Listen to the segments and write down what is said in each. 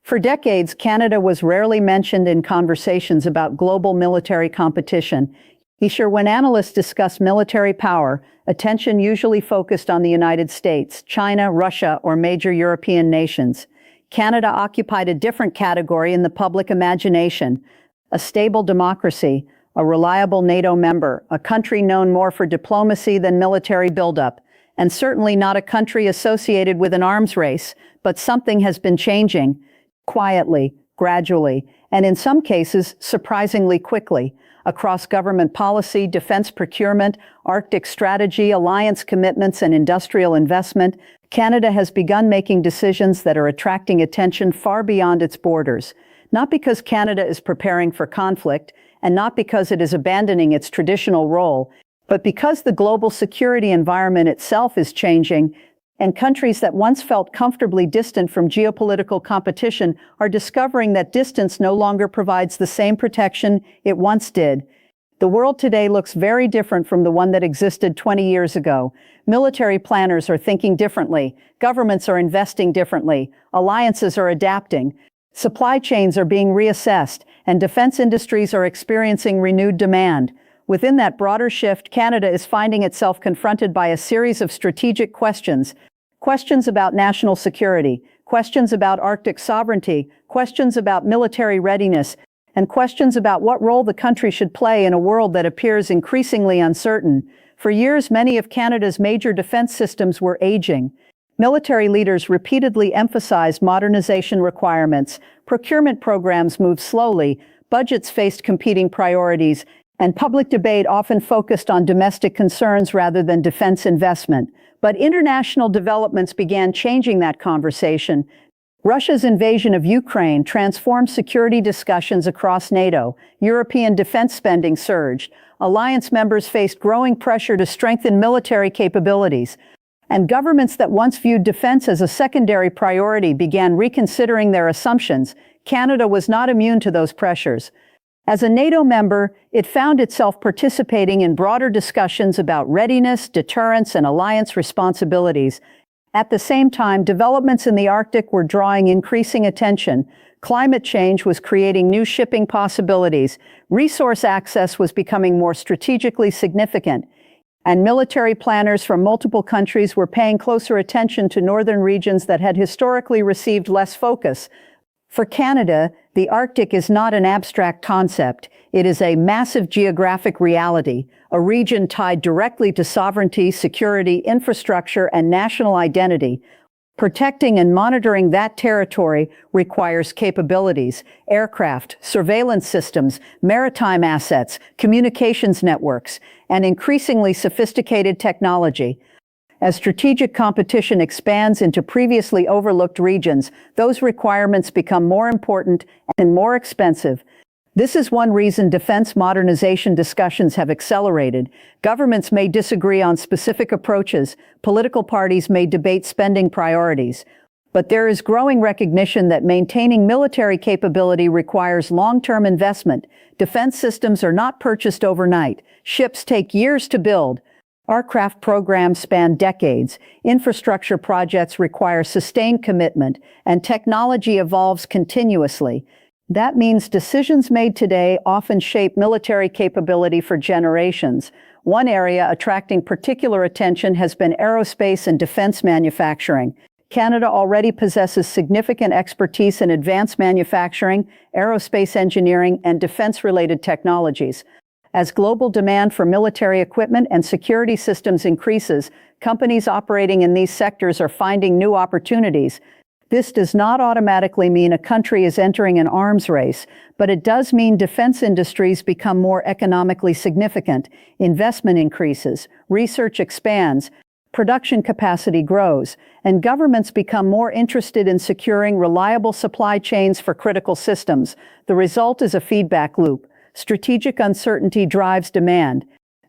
For decades, Canada was rarely mentioned in conversations about global military competition. When analysts discuss military power, attention usually focused on the United States, China, Russia, or major European nations. Canada occupied a different category in the public imagination: a stable democracy, a reliable NATO member, a country known more for diplomacy than military buildup, and certainly not a country associated with an arms race. But something has been changing, quietly, gradually, and in some cases, surprisingly quickly. Across government policy, defense procurement, Arctic strategy, alliance commitments, and industrial investment, Canada has begun making decisions that are attracting attention far beyond its borders. Not because Canada is preparing for conflict, and not because it is abandoning its traditional role, but because the global security environment itself is changing, and countries that once felt comfortably distant from geopolitical competition are discovering that distance no longer provides the same protection it once did. The world today looks very different from the one that existed 20 years ago. Military planners are thinking differently, governments are investing differently, alliances are adapting, supply chains are being reassessed, and defense industries are experiencing renewed demand. Within that broader shift, Canada is finding itself confronted by a series of strategic questions. Questions about national security, questions about Arctic sovereignty, questions about military readiness, and questions about what role the country should play in a world that appears increasingly uncertain. For years, many of Canada's major defense systems were aging. Military leaders repeatedly emphasized modernization requirements, procurement programs moved slowly, budgets faced competing priorities, and public debate often focused on domestic concerns rather than defense investment. But international developments began changing that conversation. Russia's invasion of Ukraine transformed security discussions across NATO. European defense spending surged. Alliance members faced growing pressure to strengthen military capabilities. And governments that once viewed defense as a secondary priority began reconsidering their assumptions. Canada was not immune to those pressures. As a NATO member, it found itself participating in broader discussions about readiness, deterrence, and alliance responsibilities. At the same time, developments in the Arctic were drawing increasing attention. Climate change was creating new shipping possibilities. Resource access was becoming more strategically significant. And military planners from multiple countries were paying closer attention to northern regions that had historically received less focus. For Canada, the Arctic is not an abstract concept. It is a massive geographic reality, a region tied directly to sovereignty, security, infrastructure, and national identity. Protecting and monitoring that territory requires capabilities: aircraft, surveillance systems, maritime assets, communications networks, and increasingly sophisticated technology. As strategic competition expands into previously overlooked regions, those requirements become more important and more expensive. This is one reason defense modernization discussions have accelerated. Governments may disagree on specific approaches, political parties may debate spending priorities, but there is growing recognition that maintaining military capability requires long-term investment. Defense systems are not purchased overnight. Ships take years to build. Aircraft programs span decades, infrastructure projects require sustained commitment, and technology evolves continuously. That means decisions made today often shape military capability for generations. One area attracting particular attention has been aerospace and defense manufacturing. Canada already possesses significant expertise in advanced manufacturing, aerospace engineering, and defense-related technologies. As global demand for military equipment and security systems increases, companies operating in these sectors are finding new opportunities. This does not automatically mean a country is entering an arms race, but it does mean defense industries become more economically significant, investment increases, research expands, production capacity grows, and governments become more interested in securing reliable supply chains for critical systems. The result is a feedback loop. Strategic uncertainty drives demand.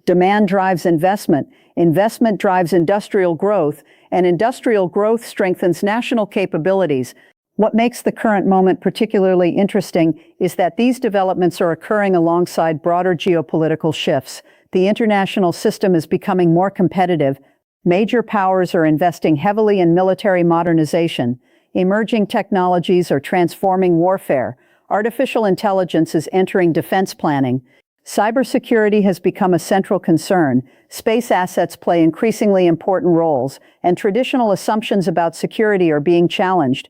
Demand drives investment. Investment drives industrial growth, and industrial growth strengthens national capabilities. What makes the current moment particularly interesting is that these developments are occurring alongside broader geopolitical shifts. The international system is becoming more competitive. Major powers are investing heavily in military modernization. emerging technologies are transforming warfare. Artificial intelligence is entering defense planning. Cybersecurity has become a central concern. Space assets play increasingly important roles, and traditional assumptions about security are being challenged.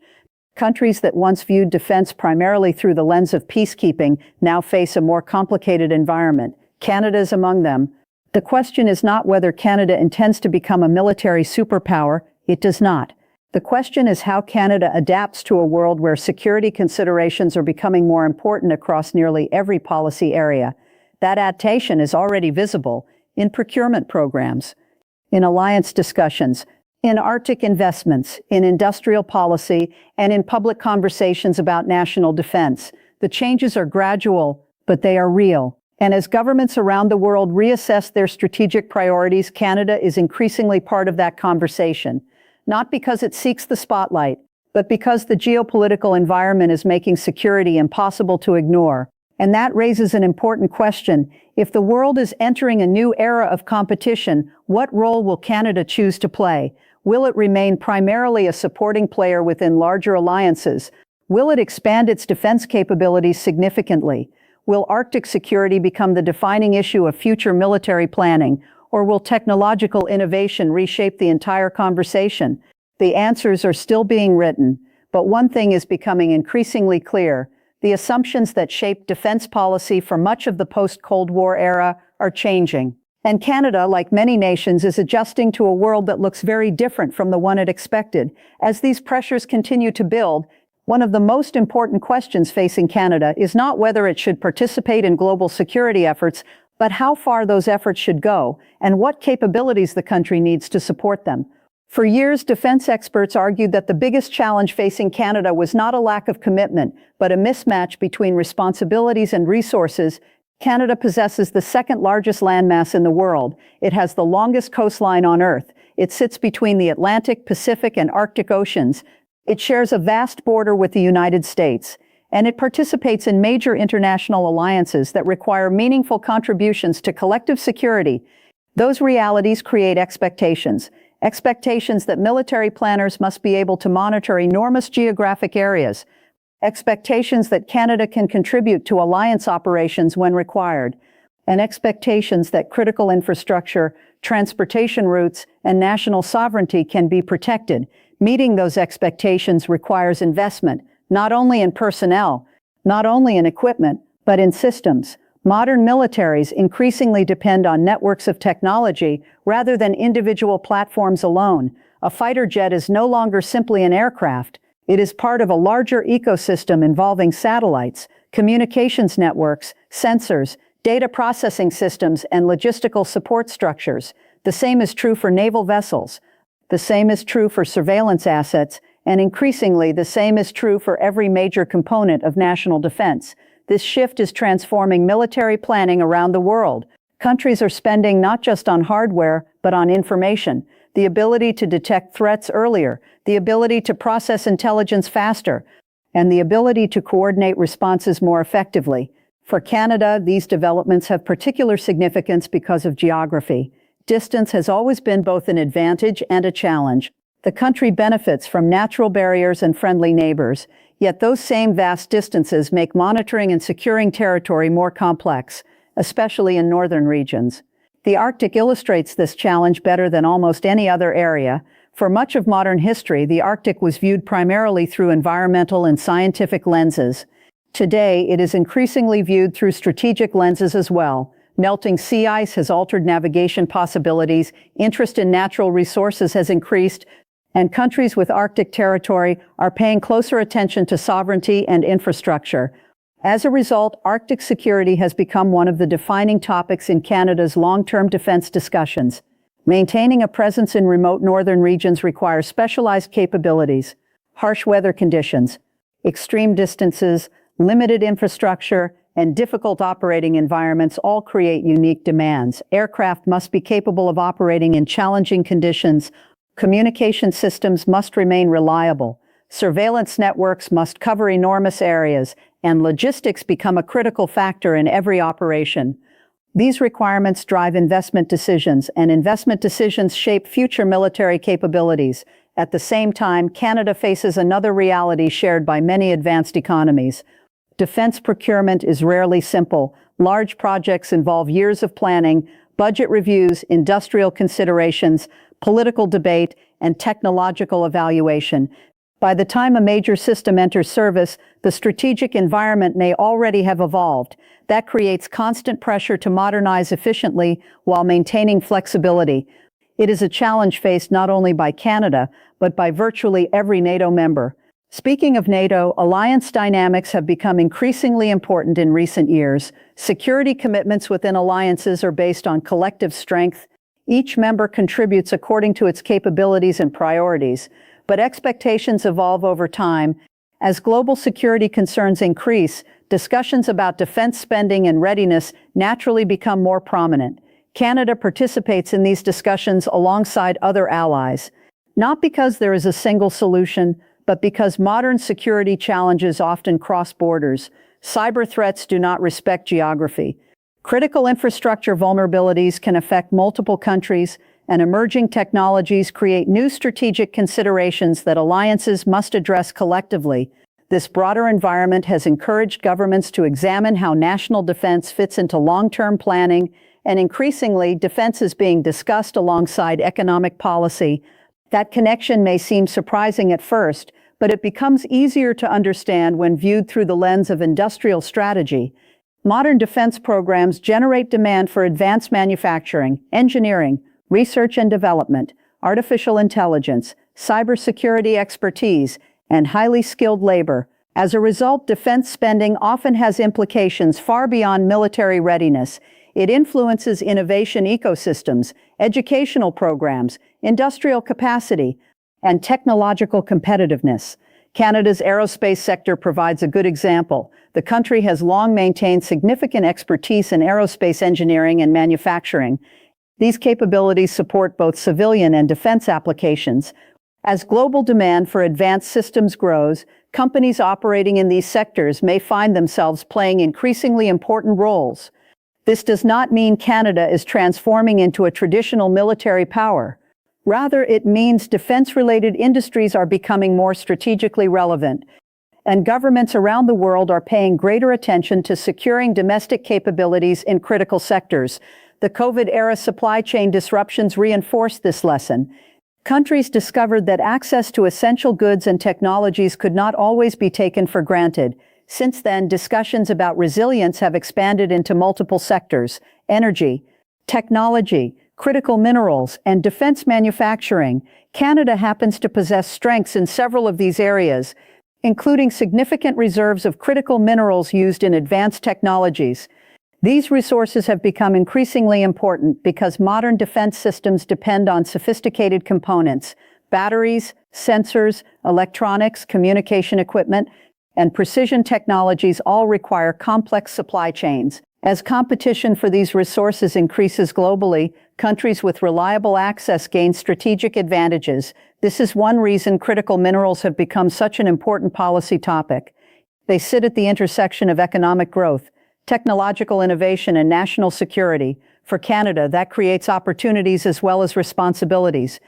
Countries that once viewed defense primarily through the lens of peacekeeping now face a more complicated environment. Canada is among them. The question is not whether Canada intends to become a military superpower. It does not. The question is how Canada adapts to a world where security considerations are becoming more important across nearly every policy area. That adaptation is already visible in procurement programs, in alliance discussions, in Arctic investments, in industrial policy, and in public conversations about national defense. The changes are gradual, but they are real. And as governments around the world reassess their strategic priorities, Canada is increasingly part of that conversation. Not because it seeks the spotlight, but because the geopolitical environment is making security impossible to ignore. And that raises an important question. If the world is entering a new era of competition, what role will Canada choose to play? Will it remain primarily a supporting player within larger alliances? Will it expand its defense capabilities significantly? Will Arctic security become the defining issue of future military planning? Or will technological innovation reshape the entire conversation? The answers are still being written, but one thing is becoming increasingly clear. The assumptions that shaped defense policy for much of the post-Cold War era are changing. And Canada, like many nations, is adjusting to a world that looks very different from the one it expected. As these pressures continue to build, one of the most important questions facing Canada is not whether it should participate in global security efforts, but how far those efforts should go and what capabilities the country needs to support them. For years, defense experts argued that the biggest challenge facing Canada was not a lack of commitment, but a mismatch between responsibilities and resources. Canada possesses the second largest landmass in the world. It has the longest coastline on Earth. It sits between the Atlantic, Pacific, and Arctic Oceans. It shares a vast border with the United States, and it participates in major international alliances that require meaningful contributions to collective security. Those realities create expectations that military planners must be able to monitor enormous geographic areas, expectations that Canada can contribute to alliance operations when required, and expectations that critical infrastructure, transportation routes, and national sovereignty can be protected. Meeting those expectations requires investment, not only in personnel, not only in equipment, but in systems. Modern militaries increasingly depend on networks of technology rather than individual platforms alone. A fighter jet is no longer simply an aircraft. It is part of a larger ecosystem involving satellites, communications networks, sensors, data processing systems, and logistical support structures. The same is true for naval vessels. The same is true for surveillance assets, and increasingly the same is true for every major component of national defense. This shift is transforming military planning around the world. Countries are spending not just on hardware, but on information, the ability to detect threats earlier, the ability to process intelligence faster, and the ability to coordinate responses more effectively. For Canada, these developments have particular significance because of geography. Distance has always been both an advantage and a challenge. The country benefits from natural barriers and friendly neighbors, yet those same vast distances make monitoring and securing territory more complex, especially in northern regions. The Arctic illustrates this challenge better than almost any other area. For much of modern history, the Arctic was viewed primarily through environmental and scientific lenses. Today, it is increasingly viewed through strategic lenses as well. Melting sea ice has altered navigation possibilities, interest in natural resources has increased, and countries with Arctic territory are paying closer attention to sovereignty and infrastructure. As a result, Arctic security has become one of the defining topics in Canada's long-term defense discussions. Maintaining a presence in remote northern regions requires specialized capabilities, harsh weather conditions, extreme distances, limited infrastructure, and difficult operating environments all create unique demands. Aircraft must be capable of operating in challenging conditions. Communication systems must remain reliable. Surveillance networks must cover enormous areas, and logistics become a critical factor in every operation. These requirements drive investment decisions, and investment decisions shape future military capabilities. At the same time, Canada faces another reality shared by many advanced economies. Defense procurement is rarely simple. Large projects involve years of planning, budget reviews, industrial considerations, political debate, and technological evaluation. By the time a major system enters service, the strategic environment may already have evolved. That creates constant pressure to modernize efficiently while maintaining flexibility. It is a challenge faced not only by Canada, but by virtually every NATO member. Speaking of NATO, alliance dynamics have become increasingly important in recent years. Security commitments within alliances are based on collective strength. Each member contributes according to its capabilities and priorities, but expectations evolve over time. As global security concerns increase, discussions about defense spending and readiness naturally become more prominent. Canada participates in these discussions alongside other allies, not because there is a single solution, but because modern security challenges often cross borders. Cyber threats do not respect geography. Critical infrastructure vulnerabilities can affect multiple countries, and emerging technologies create new strategic considerations that alliances must address collectively. This broader environment has encouraged governments to examine how national defense fits into long-term planning, and increasingly, defense is being discussed alongside economic policy. That connection may seem surprising at first, but it becomes easier to understand when viewed through the lens of industrial strategy. Modern defense programs generate demand for advanced manufacturing, engineering, research and development, artificial intelligence, cybersecurity expertise, and highly skilled labor. As a result, defense spending often has implications far beyond military readiness. It influences innovation ecosystems, educational programs, industrial capacity, and technological competitiveness. Canada's aerospace sector provides a good example. The country has long maintained significant expertise in aerospace engineering and manufacturing. These capabilities support both civilian and defense applications. As global demand for advanced systems grows, companies operating in these sectors may find themselves playing increasingly important roles. This does not mean Canada is transforming into a traditional military power. Rather, it means defense-related industries are becoming more strategically relevant, and governments around the world are paying greater attention to securing domestic capabilities in critical sectors. The COVID-era supply chain disruptions reinforced this lesson. Countries discovered that access to essential goods and technologies could not always be taken for granted. Since then, discussions about resilience have expanded into multiple sectors: energy, technology, critical minerals, and defense manufacturing. Canada happens to possess strengths in several of these areas, including significant reserves of critical minerals used in advanced technologies. These resources have become increasingly important because modern defense systems depend on sophisticated components: batteries, sensors, electronics, communication equipment, and precision technologies all require complex supply chains. As competition for these resources increases globally, countries with reliable access gain strategic advantages. This is one reason critical minerals have become such an important policy topic. They sit at the intersection of economic growth, technological innovation, and national security. For Canada, that creates opportunities as well as responsibilities.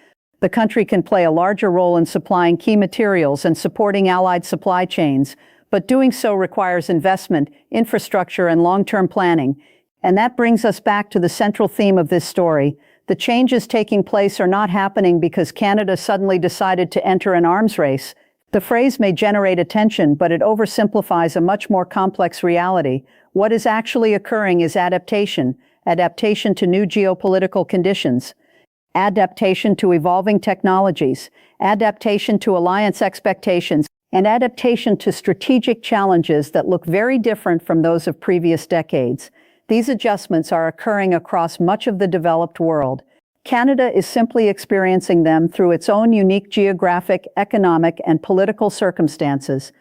The country can play a larger role in supplying key materials and supporting allied supply chains, but doing so requires investment, infrastructure, and long-term planning. And that brings us back to the central theme of this story. The changes taking place are not happening because Canada suddenly decided to enter an arms race. The phrase may generate attention, but it oversimplifies a much more complex reality. What is actually occurring is adaptation to new geopolitical conditions, adaptation to evolving technologies, adaptation to alliance expectations, and adaptation to strategic challenges that look very different from those of previous decades. These adjustments are occurring across much of the developed world. Canada is simply experiencing them through its own unique geographic, economic, and political circumstances.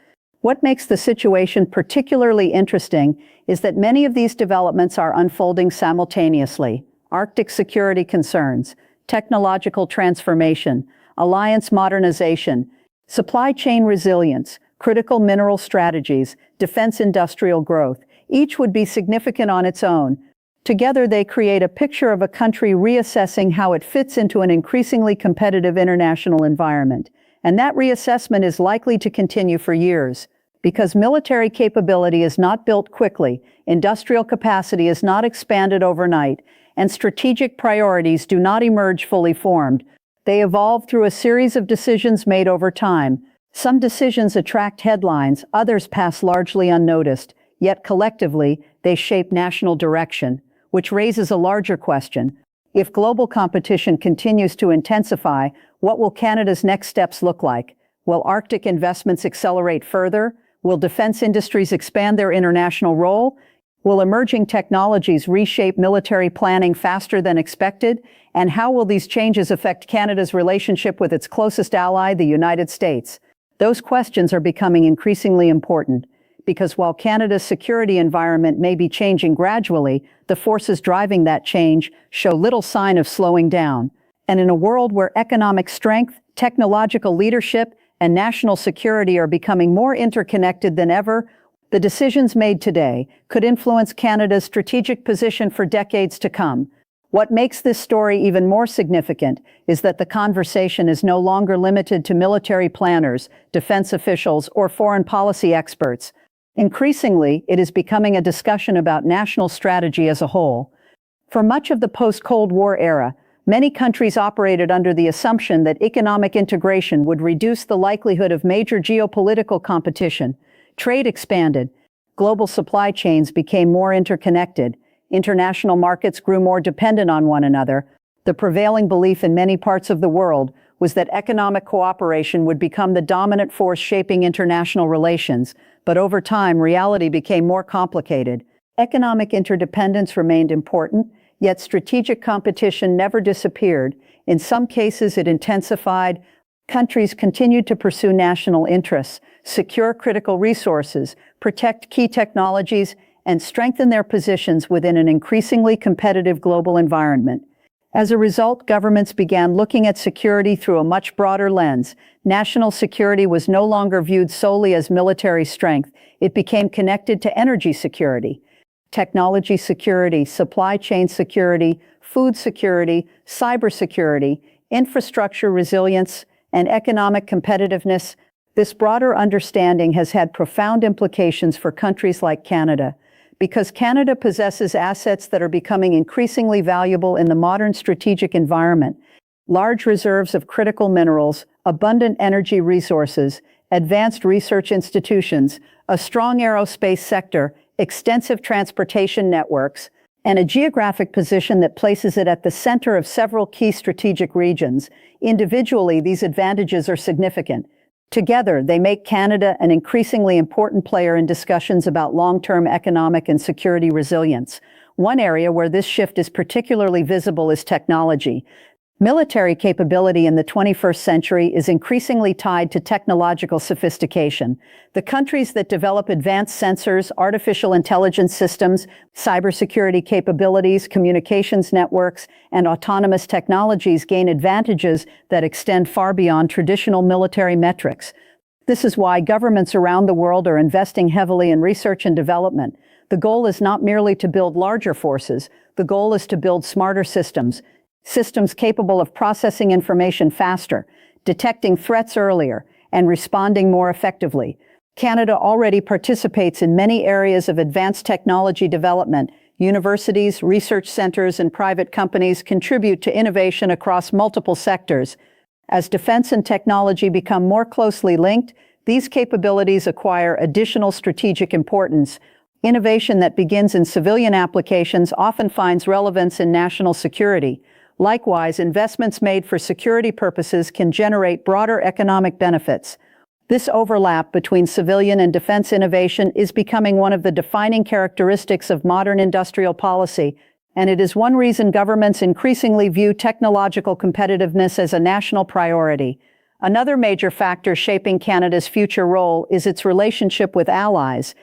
What makes the situation particularly interesting is that many of these developments are unfolding simultaneously. Arctic security concerns, technological transformation, alliance modernization, supply chain resilience, critical mineral strategies, defense industrial growth. Each would be significant on its own, Together, they create a picture of a country reassessing how it fits into an increasingly competitive international environment. And that reassessment is likely to continue for years. Because military capability is not built quickly, industrial capacity is not expanded overnight, and strategic priorities do not emerge fully formed. They evolve through a series of decisions made over time. Some decisions attract headlines, others pass largely unnoticed, yet collectively, they shape national direction, which raises a larger question. If global competition continues to intensify, what will Canada's next steps look like? Will Arctic investments accelerate further? Will defense industries expand their international role? Will emerging technologies reshape military planning faster than expected? And how will these changes affect Canada's relationship with its closest ally, the United States? Those questions are becoming increasingly important, because while Canada's security environment may be changing gradually, the forces driving that change show little sign of slowing down. And in a world where economic strength, technological leadership, and national security are becoming more interconnected than ever, the decisions made today could influence Canada's strategic position for decades to come. What makes this story even more significant is that the conversation is no longer limited to military planners, defense officials, or foreign policy experts. Increasingly, it is becoming a discussion about national strategy as a whole. For much of the post-Cold War era, many countries operated under the assumption that economic integration would reduce the likelihood of major geopolitical competition. Trade expanded, global supply chains became more interconnected, international markets grew more dependent on one another. The prevailing belief in many parts of the world was that economic cooperation would become the dominant force shaping international relations, but over time, reality became more complicated. Economic interdependence remained important, yet strategic competition never disappeared. In some cases, it intensified. Countries continued to pursue national interests, secure critical resources, protect key technologies, and strengthen their positions within an increasingly competitive global environment. As a result, governments began looking at security through a much broader lens. National security was no longer viewed solely as military strength. It became connected to energy security, technology security, supply chain security, food security, cybersecurity, infrastructure resilience, and economic competitiveness. This broader understanding has had profound implications for countries like Canada, because Canada possesses assets that are becoming increasingly valuable in the modern strategic environment. Large reserves of critical minerals, abundant energy resources, advanced research institutions, a strong aerospace sector, extensive transportation networks, and a geographic position that places it at the center of several key strategic regions. Individually, these advantages are significant. Together, they make Canada an increasingly important player in discussions about long-term economic and security resilience. One area where this shift is particularly visible is technology. Military capability in the 21st century is increasingly tied to technological sophistication. The countries that develop advanced sensors, artificial intelligence systems, cybersecurity capabilities, communications networks, and autonomous technologies gain advantages that extend far beyond traditional military metrics. This is why governments around the world are investing heavily in research and development. The goal is not merely to build larger forces. The goal is to build smarter systems capable of processing information faster, detecting threats earlier, and responding more effectively. Canada already participates in many areas of advanced technology development. Universities, research centers, and private companies contribute to innovation across multiple sectors. As defense and technology become more closely linked, these capabilities acquire additional strategic importance. Innovation that begins in civilian applications often finds relevance in national security. Likewise, investments made for security purposes can generate broader economic benefits. This overlap between civilian and defense innovation is becoming one of the defining characteristics of modern industrial policy, and it is one reason governments increasingly view technological competitiveness as a national priority. Another major factor shaping Canada's future role is its relationship with allies.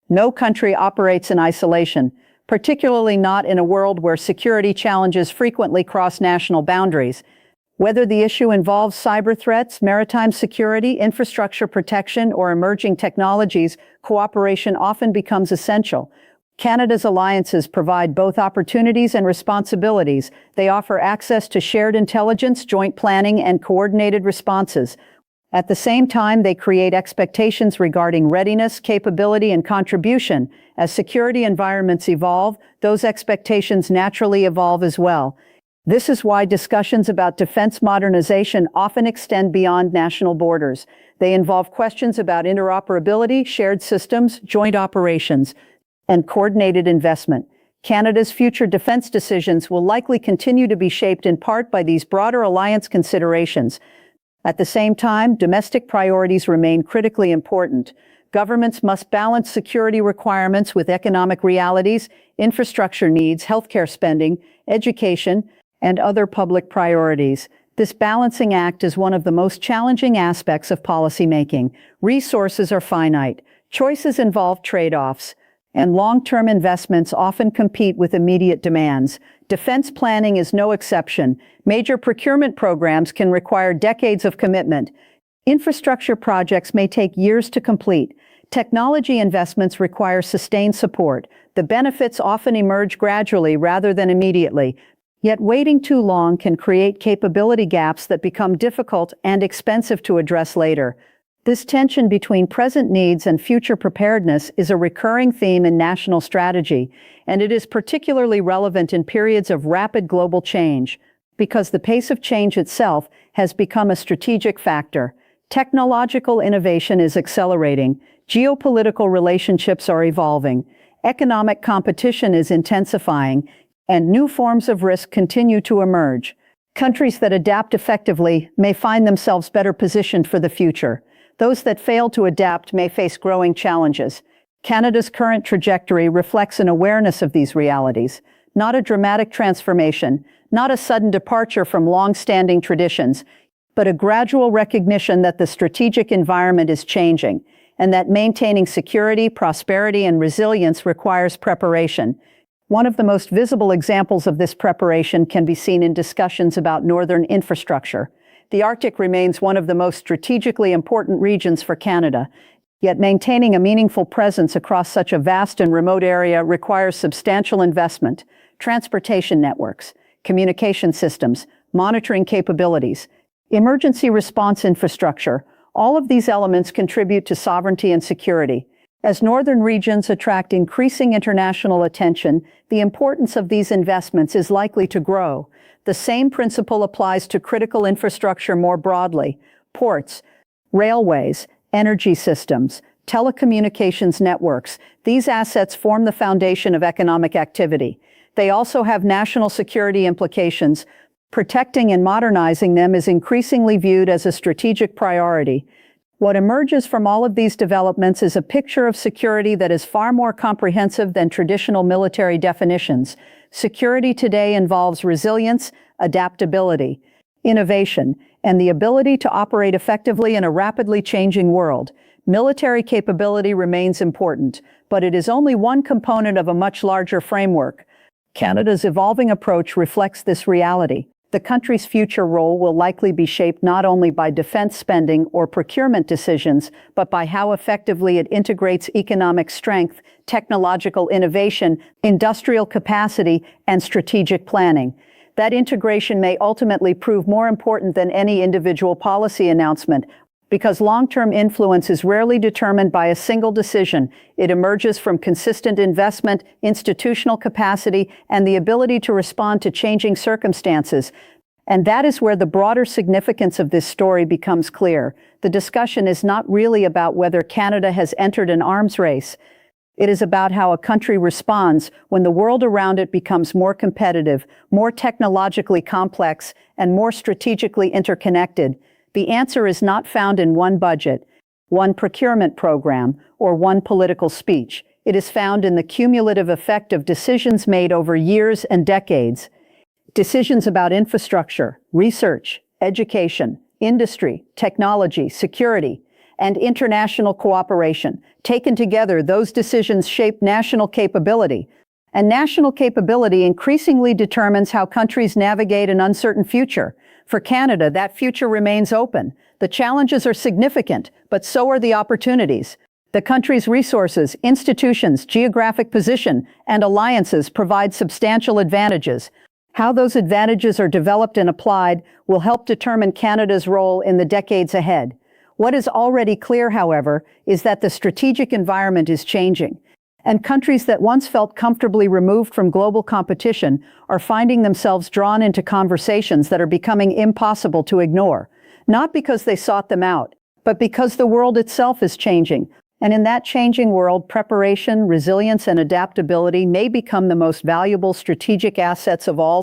No country operates in isolation, particularly not in a world where security challenges frequently cross national boundaries. Whether the issue involves cyber threats, maritime security, infrastructure protection, or emerging technologies, cooperation often becomes essential. Canada's alliances provide both opportunities and responsibilities. They offer access to shared intelligence, joint planning, and coordinated responses. At the same time, they create expectations regarding readiness, capability, and contribution. As security environments evolve, those expectations naturally evolve as well. This is why discussions about defense modernization often extend beyond national borders. They involve questions about interoperability, shared systems, joint operations, and coordinated investment. Canada's future defense decisions will likely continue to be shaped in part by these broader alliance considerations. At the same time, domestic priorities remain critically important. Governments must balance security requirements with economic realities, infrastructure needs, healthcare spending, education, and other public priorities. This balancing act is one of the most challenging aspects of policymaking. Resources are finite. Choices involve trade-offs, and long-term investments often compete with immediate demands. Defense planning is no exception. Major procurement programs can require decades of commitment. Infrastructure projects may take years to complete. Technology investments require sustained support. The benefits often emerge gradually rather than immediately. Yet waiting too long can create capability gaps that become difficult and expensive to address later. This tension between present needs and future preparedness is a recurring theme in national strategy, and it is particularly relevant in periods of rapid global change, because the pace of change itself has become a strategic factor. Technological innovation is accelerating, geopolitical relationships are evolving, economic competition is intensifying, and new forms of risk continue to emerge. Countries that adapt effectively may find themselves better positioned for the future. Those that fail to adapt may face growing challenges. Canada's current trajectory reflects an awareness of these realities, not a dramatic transformation, not a sudden departure from long-standing traditions, but a gradual recognition that the strategic environment is changing, and that maintaining security, prosperity, and resilience requires preparation. One of the most visible examples of this preparation can be seen in discussions about northern infrastructure. The Arctic remains one of the most strategically important regions for Canada, yet maintaining a meaningful presence across such a vast and remote area requires substantial investment. Transportation networks, communication systems, monitoring capabilities, emergency response infrastructure, all of these elements contribute to sovereignty and security. As northern regions attract increasing international attention, the importance of these investments is likely to grow. The same principle applies to critical infrastructure more broadly. Ports, railways, energy systems, telecommunications networks, these assets form the foundation of economic activity. They also have national security implications. Protecting and modernizing them is increasingly viewed as a strategic priority. What emerges from all of these developments is a picture of security that is far more comprehensive than traditional military definitions. Security today involves resilience, adaptability, innovation, and the ability to operate effectively in a rapidly changing world. Military capability remains important, but it is only one component of a much larger framework. Canada's evolving approach reflects this reality. The country's future role will likely be shaped not only by defense spending or procurement decisions, but by how effectively it integrates economic strength, technological innovation, industrial capacity, and strategic planning. That integration may ultimately prove more important than any individual policy announcement, because long-term influence is rarely determined by a single decision. It emerges from consistent investment, institutional capacity, and the ability to respond to changing circumstances. And that is where the broader significance of this story becomes clear. The discussion is not really about whether Canada has entered an arms race. It is about how a country responds when the world around it becomes more competitive, more technologically complex, and more strategically interconnected. The answer is not found in one budget, one procurement program, or one political speech. It is found in the cumulative effect of decisions made over years and decades. Decisions about infrastructure, research, education, industry, technology, security, and international cooperation. Taken together, those decisions shape national capability. And national capability increasingly determines how countries navigate an uncertain future. For Canada, that future remains open. The challenges are significant, but so are the opportunities. The country's resources, institutions, geographic position, and alliances provide substantial advantages. How those advantages are developed and applied will help determine Canada's role in the decades ahead. What is already clear, however, is that the strategic environment is changing, and countries that once felt comfortably removed from global competition are finding themselves drawn into conversations that are becoming impossible to ignore, not because they sought them out, but because the world itself is changing. And in that changing world, preparation, resilience, and adaptability may become the most valuable strategic assets of all.